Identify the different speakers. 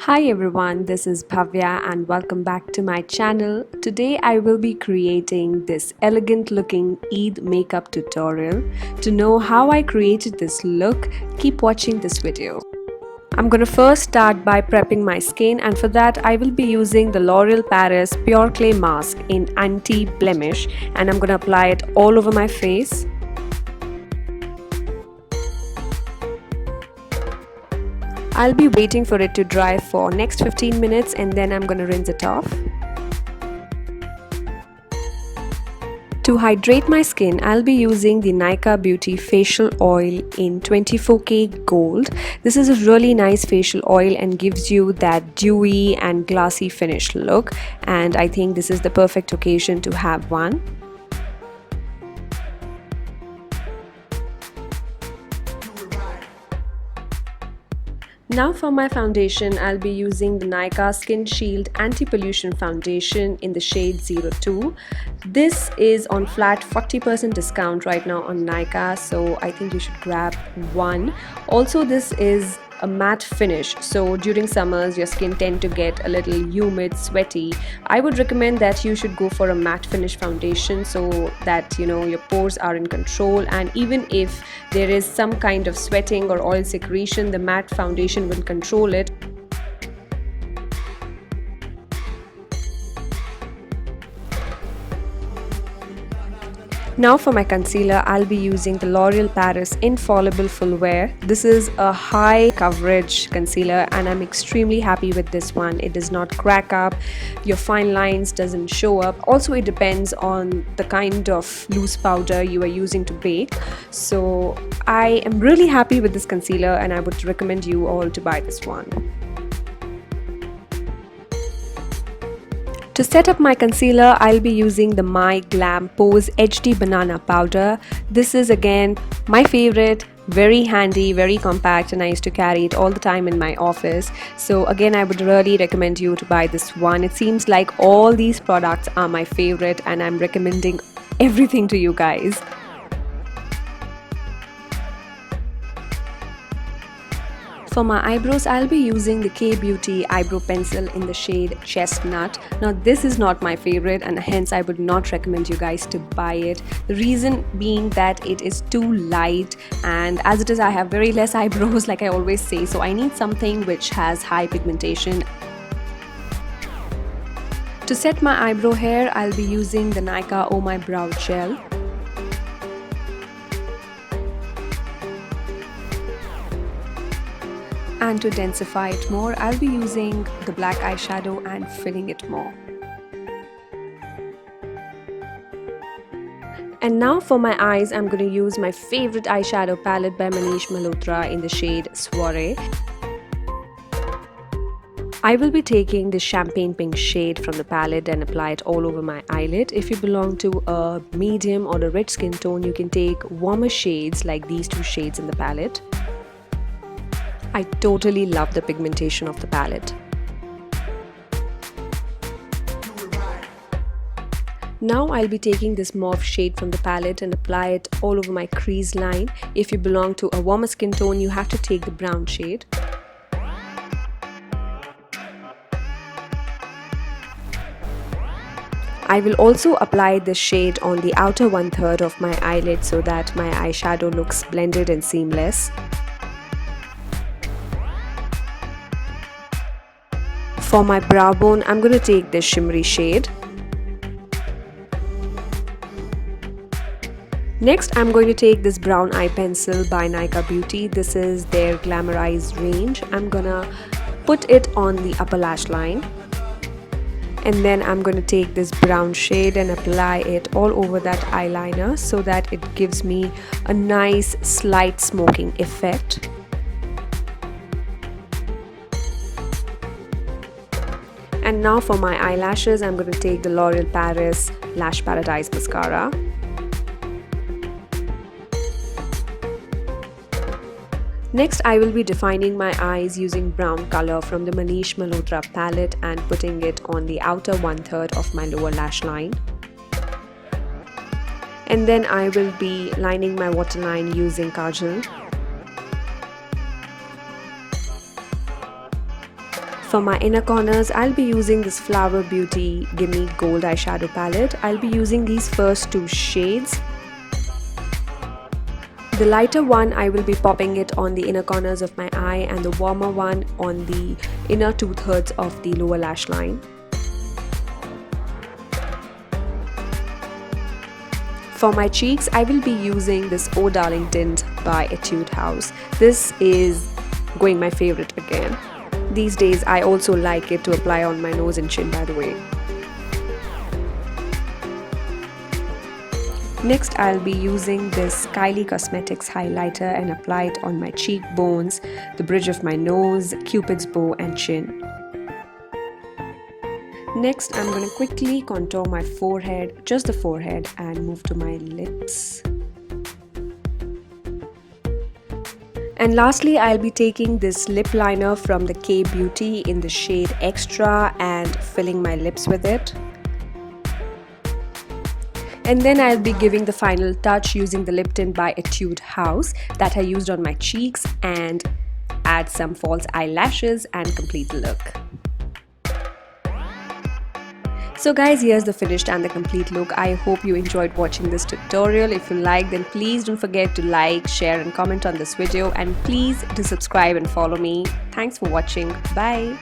Speaker 1: Hi everyone, this is Bhavya and welcome back to my channel. Today I will be creating this elegant looking Eid makeup tutorial. To know how I created this look, keep watching this video. I'm gonna first start by prepping my skin, and for that I will be using the L'Oreal Paris Pure Clay Mask in Anti-Blemish, and I'm gonna apply it all over my face. I'll be waiting for it to dry for next 15 minutes and then I'm gonna rinse it off. To hydrate my skin, I'll be using the Nykaa Beauty Facial Oil in 24K Gold. This is a really nice facial oil and gives you that dewy and glassy finish look, and I think this is the perfect occasion to have one. Now for my foundation, I'll be using the Nykaa Skin Shield Anti-Pollution Foundation in the shade 02. This is on flat 40% discount right now on Nykaa, so I think you should grab one. Also, this is a matte finish, so during summers your skin tend to get a little humid, sweaty. I would recommend that you should go for a matte finish foundation so that your pores are in control, and even if there is some kind of sweating or oil secretion, the matte foundation will control it. Now for my concealer, I'll be using the L'Oreal Paris Infallible Full Wear. This is a high coverage concealer and I'm extremely happy with this one. It does not crack up, your fine lines doesn't show up. Also, it depends on the kind of loose powder you are using to bake. So I am really happy with this concealer and I would recommend you all to buy this one. To set up my concealer, I'll be using the My Glam Pose HD Banana Powder. This is again my favorite, very handy, very compact, and I used to carry it all the time in my office. So again, I would really recommend you to buy this one. It seems like all these products are my favorite and I'm recommending everything to you guys. For my eyebrows, I'll be using the K-Beauty eyebrow pencil in the shade Chestnut. Now this is not my favorite and hence I would not recommend you guys to buy it. The reason being that it is too light, and as it is I have very less eyebrows like I always say, so I need something which has high pigmentation. To set my eyebrow hair, I'll be using the Nykaa Oh My Brow Gel. And to densify it more, I'll be using the black eyeshadow and filling it more. And now for my eyes, I'm going to use my favorite eyeshadow palette by Manish Malhotra in the shade Soiree. I will be taking this champagne pink shade from the palette and apply it all over my eyelid. If you belong to a medium or a rich skin tone, you can take warmer shades like these two shades in the palette. I totally love the pigmentation of the palette. Now I'll be taking this mauve shade from the palette and apply it all over my crease line. If you belong to a warmer skin tone, you have to take the brown shade. I will also apply this shade on the outer 1/3 of my eyelid so that my eyeshadow looks blended and seamless. For my brow bone, I'm going to take this shimmery shade. Next, I'm going to take this brown eye pencil by Nykaa Beauty. This is their glamorized range. I'm gonna put it on the upper lash line. And then I'm going to take this brown shade and apply it all over that eyeliner so that it gives me a nice slight smoking effect. And now for my eyelashes, I'm going to take the L'Oreal Paris Lash Paradise Mascara. Next, I will be defining my eyes using brown color from the Manish Malhotra palette and putting it on the outer 1/3 of my lower lash line. And then I will be lining my waterline using kajal. For my inner corners, I'll be using this Flower Beauty Gimme Gold eyeshadow palette. I'll be using these first two shades. The lighter one, I will be popping it on the inner corners of my eye, and the warmer one on the inner 2/3 of the lower lash line. For my cheeks, I will be using this Oh Darling tint by Etude House. This is going my favorite again. These days, I also like it to apply on my nose and chin, by the way. Next, I'll be using this Kylie Cosmetics highlighter and apply it on my cheekbones, the bridge of my nose, Cupid's bow and chin. Next, I'm going to quickly contour my forehead, just the forehead, and move to my lips. And lastly, I'll be taking this lip liner from the K Beauty in the shade Extra and filling my lips with it. And then I'll be giving the final touch using the lip tint by Etude House that I used on my cheeks and add some false eyelashes and complete the look. So guys, here's the finished and the complete look. I hope you enjoyed watching this tutorial. If you liked, then please don't forget to like, share and comment on this video, and please do subscribe and follow me. Thanks for watching. Bye.